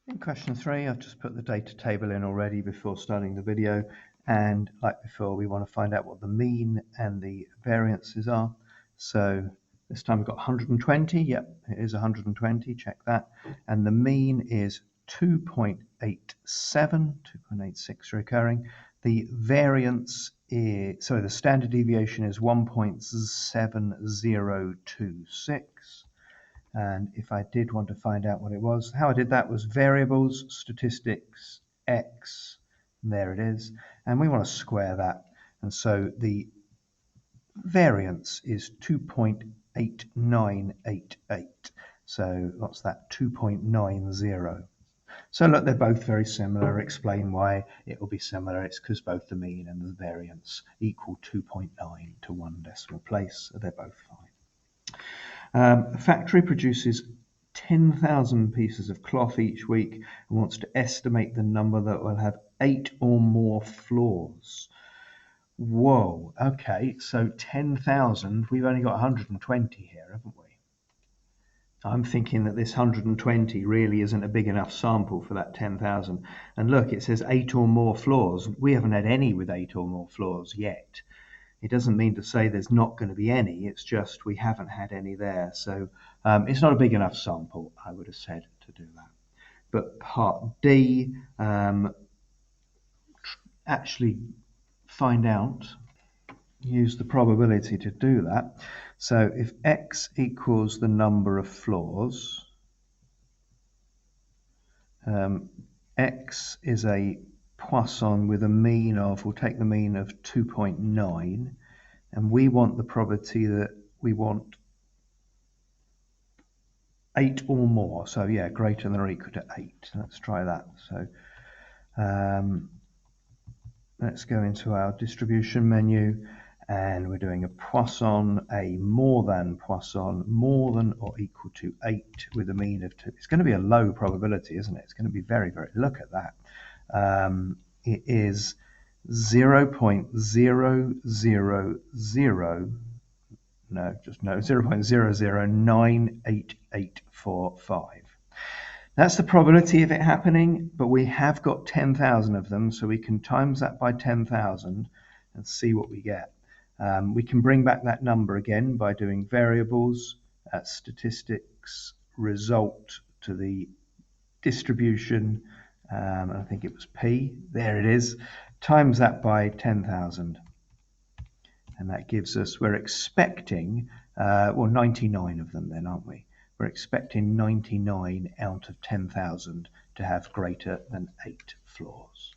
In question 3, I've just put the data table in already before starting the video, and like before, we want to find out what the mean and the variances are. So this time we've got 120. Yep, it is 120. Check that. And the mean is 2.87, 2.86 recurring. The variance is, sorry, the standard deviation is 1.7026. And if I did want to find out what it was, how I did that was variables, statistics, x, and there it is. And we want to square that. And so the variance is 2.8988. So what's that? 2.90. So look, they're both very similar. Explain why it will be similar. It's because both the mean and the variance equal 2.9 to one decimal place. So they're both fine. A factory produces 10,000 pieces of cloth each week and wants to estimate the number that will have 8 or more floors. Whoa, okay, so 10,000, we've only got 120 here, haven't we? I'm thinking that this 120 really isn't a big enough sample for that 10,000. And look, it says 8 or more floors. We haven't had any with 8 or more floors yet. It doesn't mean to say there's not going to be any, it's just we haven't had any there. So it's not a big enough sample, I would have said, to do that. But part D, actually find out, use the probability to do that. So if x equals the number of floors, x is a Poisson with a mean of, we'll take the mean of 2.9, and we want the probability that we want 8 or more. So yeah, greater than or equal to 8. Let's try that. So let's go into our distribution menu, and we're doing a Poisson, a more than Poisson, more than or equal to 8 with a mean of 2. It's going to be a low probability, isn't it? It's going to be very, very, look at that. It is 0.000, no, just no, 0.0098845. That's the probability of it happening, but we have got 10,000 of them, so we can times that by 10,000 and see what we get. We can bring back that number again by doing variables, statistics, result to the distribution, I think it was P, there it is, times that by 10,000. And that gives us, we're expecting, well, 99 of them then, aren't we? We're expecting 99 out of 10,000 to have greater than 8 floors.